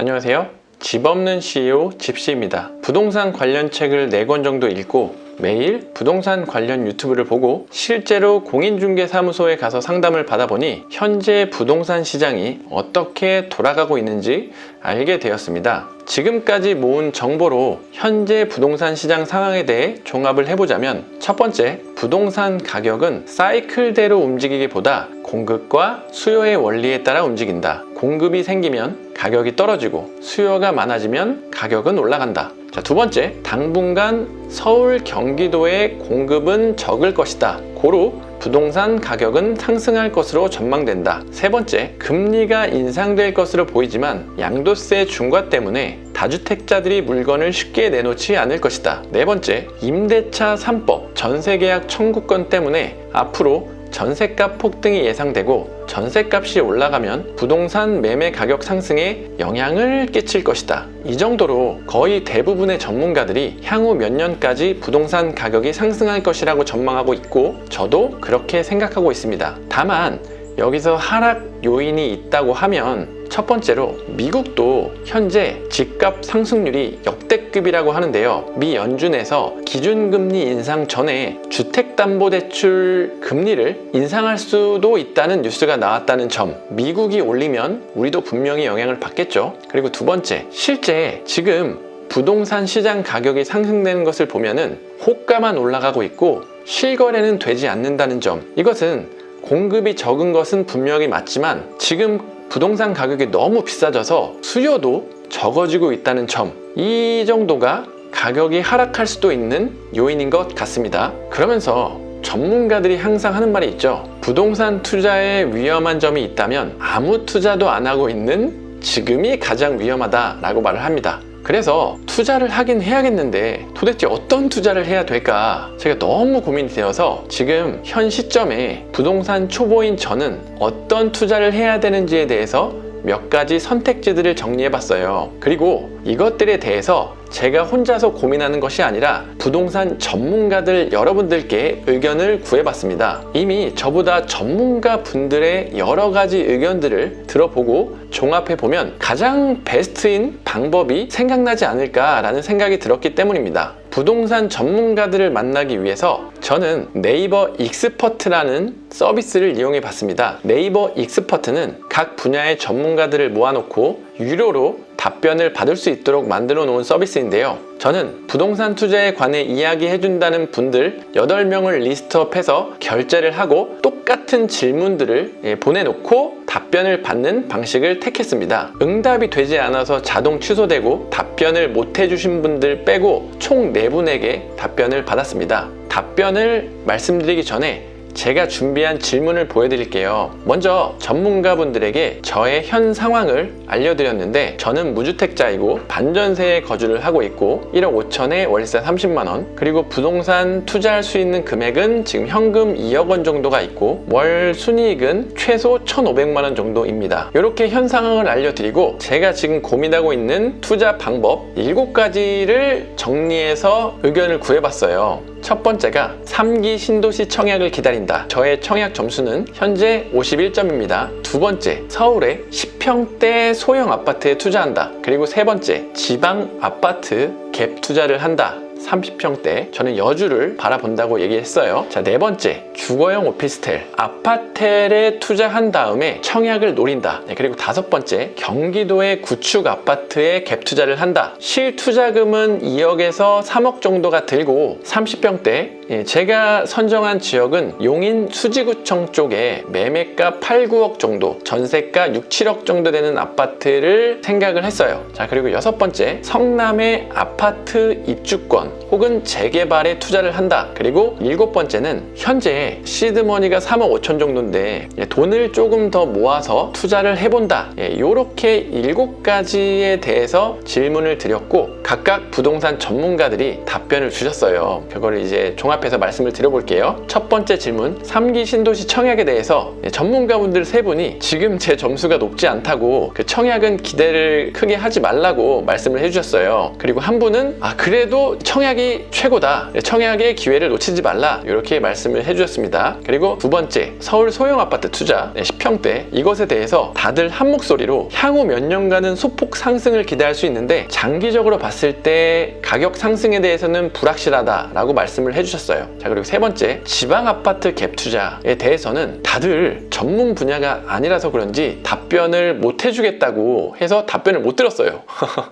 안녕하세요. 집 없는 CEO 집시입니다. 부동산 관련 책을 4권 정도 읽고 매일 부동산 관련 유튜브를 보고 실제로 공인중개사무소에 가서 상담을 받아보니 현재 부동산 시장이 어떻게 돌아가고 있는지 알게 되었습니다. 지금까지 모은 정보로 현재 부동산 시장 상황에 대해 종합을 해보자면, 첫 번째, 부동산 가격은 사이클대로 움직이기보다 공급과 수요의 원리에 따라 움직인다. 공급이 생기면 가격이 떨어지고 수요가 많아지면 가격은 올라간다. 자, 두 번째, 당분간 서울, 경기도의 공급은 적을 것이다. 고로 부동산 가격은 상승할 것으로 전망된다. 세 번째, 금리가 인상될 것으로 보이지만 양도세 중과 때문에 다주택자들이 물건을 쉽게 내놓지 않을 것이다. 네 번째, 임대차 3법, 전세계약 청구권 때문에 앞으로 전세값 폭등이 예상되고 전세값이 올라가면 부동산 매매 가격 상승에 영향을 끼칠 것이다. 이 정도로 거의 대부분의 전문가들이 향후 몇 년까지 부동산 가격이 상승할 것이라고 전망하고 있고, 저도 그렇게 생각하고 있습니다. 다만 여기서 하락 요인이 있다고 하면, 첫 번째로 미국도 현재 집값 상승률이 역대급이라고 하는데요. 미 연준에서 기준금리 인상 전에 주택담보대출 금리를 인상할 수도 있다는 뉴스가 나왔다는 점, 미국이 올리면 우리도 분명히 영향을 받겠죠. 그리고 두 번째, 실제 지금 부동산 시장 가격이 상승되는 것을 보면은 호가만 올라가고 있고 실거래는 되지 않는다는 점, 이것은 공급이 적은 것은 분명히 맞지만 지금 부동산 가격이 너무 비싸져서 수요도 적어지고 있다는 점, 이 정도가 가격이 하락할 수도 있는 요인인 것 같습니다. 그러면서 전문가들이 항상 하는 말이 있죠. 부동산 투자에 위험한 점이 있다면 아무 투자도 안 하고 있는 지금이 가장 위험하다라고 말을 합니다. 그래서 투자를 하긴 해야겠는데 도대체 어떤 투자를 해야 될까 제가 너무 고민이 되어서 지금 현 시점에 부동산 초보인 저는 어떤 투자를 해야 되는지에 대해서 몇 가지 선택지들을 정리해 봤어요. 그리고 이것들에 대해서 제가 혼자서 고민하는 것이 아니라 부동산 전문가들 여러분들께 의견을 구해봤습니다. 이미 저보다 전문가 분들의 여러 가지 의견들을 들어보고 종합해보면 가장 베스트인 방법이 생각나지 않을까라는 생각이 들었기 때문입니다. 부동산 전문가들을 만나기 위해서 저는 네이버 익스퍼트라는 서비스를 이용해 봤습니다. 네이버 익스퍼트는 각 분야의 전문가들을 모아놓고 유료로 답변을 받을 수 있도록 만들어 놓은 서비스인데요. 저는 부동산 투자에 관해 이야기해준다는 분들 8명을 리스트업해서 결제를 하고 똑같은 질문들을 보내놓고 답변을 받는 방식을 택했습니다. 응답이 되지 않아서 자동 취소되고 답변을 못 해주신 분들 빼고 총 4분에게 답변을 받았습니다. 답변을 말씀드리기 전에 제가 준비한 질문을 보여드릴게요. 먼저 전문가분들에게 저의 현 상황을 알려드렸는데, 저는 무주택자이고 반전세에 거주를 하고 있고 1억 5천에 월세 30만원, 그리고 부동산 투자할 수 있는 금액은 지금 현금 2억 원 정도가 있고 월 순이익은 최소 1,500만원 정도입니다. 이렇게 현 상황을 알려드리고 제가 지금 고민하고 있는 투자 방법 7가지를 정리해서 의견을 구해봤어요. 첫 번째가 3기 신도시 청약을 기다린다. 저의 청약 점수는 현재 51점입니다. 두 번째, 서울의 10평대 소형 아파트에 투자한다. 그리고 세 번째, 지방 아파트 갭 투자를 한다. 30평대, 저는 여주를 바라본다고 얘기했어요. 자, 네 번째, 주거용 오피스텔, 아파텔에 투자한 다음에 청약을 노린다. 그리고 다섯 번째, 경기도의 구축 아파트에 갭 투자를 한다. 실투자금은 2억에서 3억 정도가 들고 30평대, 제가 선정한 지역은 용인 수지구청 쪽에 매매가 8, 9억 정도, 전세가 6, 7억 정도 되는 아파트를 생각을 했어요. 자, 그리고 여섯 번째, 성남의 아파트 입주권 혹은 재개발에 투자를 한다. 그리고 일곱 번째는 현재 시드머니가 3억 5천 정도인데 돈을 조금 더 모아서 투자를 해본다. 이렇게 7가지에 대해서 질문을 드렸고 각각 부동산 전문가들이 답변을 주셨어요. 그걸 이제 종합 종합해서 말씀을 드려볼게요. 첫 번째 질문, 3기 신도시 청약에 대해서 전문가분들 세 분이 지금 제 점수가 높지 않다고 그 청약은 기대를 크게 하지 말라고 말씀을 해주셨어요. 그리고 한 분은 그래도 청약이 최고다, 청약의 기회를 놓치지 말라, 이렇게 말씀을 해주셨습니다. 그리고 두 번째, 서울 소형 아파트 투자 10평대, 이것에 대해서 다들 한 목소리로 향후 몇 년간은 소폭 상승을 기대할 수 있는데 장기적으로 봤을 때 가격 상승에 대해서는 불확실하다라고 말씀을 해주셨어요. 자, 그리고 세 번째, 지방 아파트 갭 투자에 대해서는 다들 전문 분야가 아니라서 그런지 답변을 못 해주겠다고 해서 답변을 못 들었어요.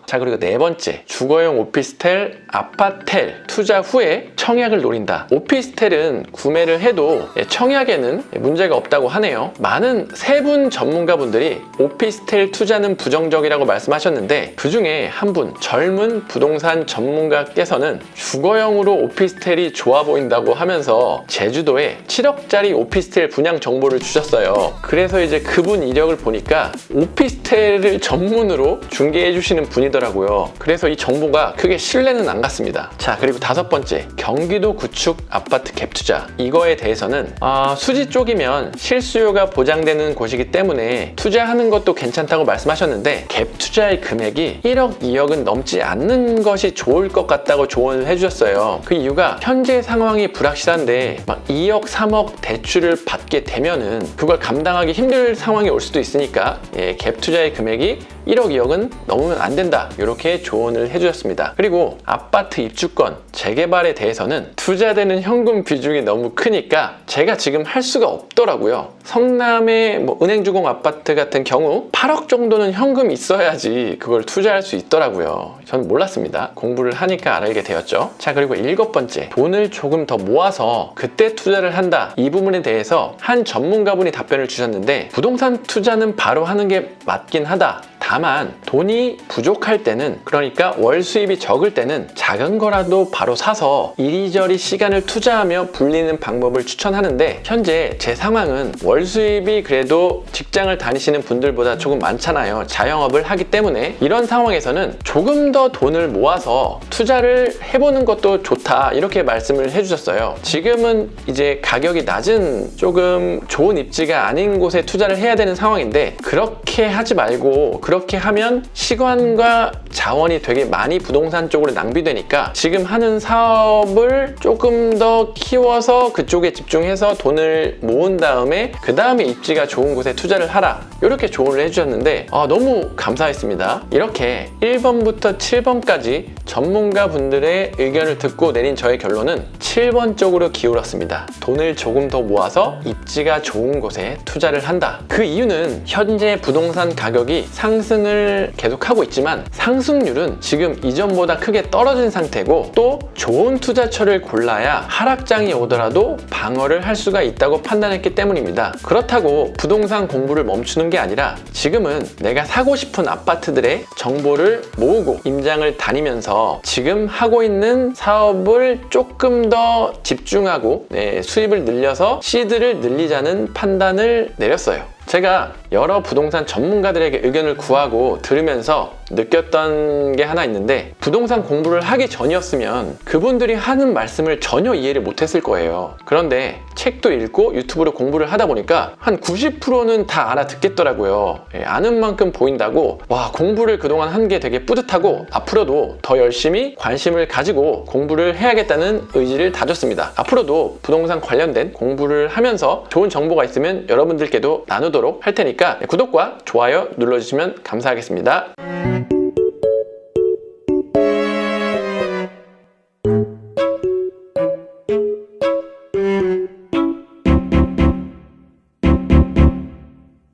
자, 그리고 네 번째, 주거용 오피스텔, 아파텔 투자 후에 청약을 노린다. 오피스텔은 구매를 해도 청약에는 문제가 없다고 하네요. 많은 세 분 전문가분들이 오피스텔 투자는 부정적이라고 말씀하셨는데, 그 중에 한 분, 젊은 부동산 전문가께서는 주거용으로 오피스텔이 좋아 보인다고 하면서 제주도에 7억짜리 오피스텔 분양 정보를 주셨어요. 그래서 이제 그분 이력을 보니까 오피스텔을 전문으로 중개해 주시는 분이더라고요. 그래서 이 정보가 크게 신뢰는 안 갔습니다. 자, 그리고 다섯 번째, 경기도 구축 아파트 갭 투자, 이거에 대해서는 수지 쪽이면 실수요가 보장되는 곳이기 때문에 투자하는 것도 괜찮다고 말씀하셨는데, 갭 투자의 금액이 1억, 2억은 넘지 않는 것이 좋을 것 같다고 조언을 해주셨어요. 그 이유가 현재 상황이 불확실한데 막 2억, 3억 대출을 받게 되면은 그걸 감당하기 힘들 상황이 올 수도 있으니까 갭 투자의 금액이 1억, 2억은 넘으면 안 된다, 이렇게 조언을 해주셨습니다. 그리고 아파트 입주권 재개발에 대해서는 투자되는 현금 비중이 너무 크니까 제가 지금 할 수가 없더라고요. 성남의 은행주공 아파트 같은 경우 8억 정도는 현금이 있어야지 그걸 투자할 수 있더라고요. 저는 몰랐습니다. 공부를 하니까 알게 되었죠. 자, 그리고 일곱 번째, 돈을 조금 더 모아서 그때 투자를 한다. 이 부분에 대해서 한 전문가분이 답변을 주셨는데, 부동산 투자는 바로 하는 게 맞긴 하다. 다만 돈이 부족할 때는, 그러니까 월 수입이 적을 때는 작은 거라도 바로 사서 이리저리 시간을 투자하며 불리는 방법을 추천하는데, 현재 제 상황은 월 수입이 그래도 직장을 다니시는 분들보다 조금 많잖아요. 자영업을 하기 때문에 이런 상황에서는 조금 더 돈을 모아서 투자를 해보는 것도 좋다, 이렇게 말씀을 해주셨어요. 지금은 이제 가격이 낮은 조금 좋은 입지가 아닌 곳에 투자를 해야 되는 상황인데, 그렇게 하지 말고, 그렇게 하면 시간과 자원이 되게 많이 부동산 쪽으로 낭비되니까 지금 하는 사업을 조금 더 키워서 그쪽에 집중해서 돈을 모은 다음에 그 다음에 입지가 좋은 곳에 투자를 하라, 이렇게 조언을 해주셨는데 너무 감사했습니다. 이렇게 1번부터 7번까지 전문가분들의 의견을 듣고 내린 저의 결론은 7번 쪽으로 기울었습니다. 돈을 조금 더 모아서 입지가 좋은 곳에 투자를 한다. 그 이유는 현재 부동산 가격이 상승을 계속하고 있지만 상승률은 지금 이전보다 크게 떨어진 상태고, 또 좋은 투자처를 골라야 하락장이 오더라도 방어를 할 수가 있다고 판단했기 때문입니다. 그렇다고 부동산 공부를 멈추는 게 아니라 지금은 내가 사고 싶은 아파트들의 정보를 모으고 임장을 다니면서 지금 하고 있는 사업을 조금 더 집중하고 수입을 늘려서 시드를 늘리자는 판단을 내렸어요. 제가 여러 부동산 전문가들에게 의견을 구하고 들으면서 느꼈던 게 하나 있는데, 부동산 공부를 하기 전이었으면 그분들이 하는 말씀을 전혀 이해를 못했을 거예요. 그런데 책도 읽고 유튜브로 공부를 하다 보니까 한 90%는 다 알아듣겠더라고요. 아는 만큼 보인다고, 와, 공부를 그동안 한 게 되게 뿌듯하고 앞으로도 더 열심히 관심을 가지고 공부를 해야겠다는 의지를 다졌습니다. 앞으로도 부동산 관련된 공부를 하면서 좋은 정보가 있으면 여러분들께도 나누도록 할 테니까 구독과 좋아요 눌러주시면 감사하겠습니다.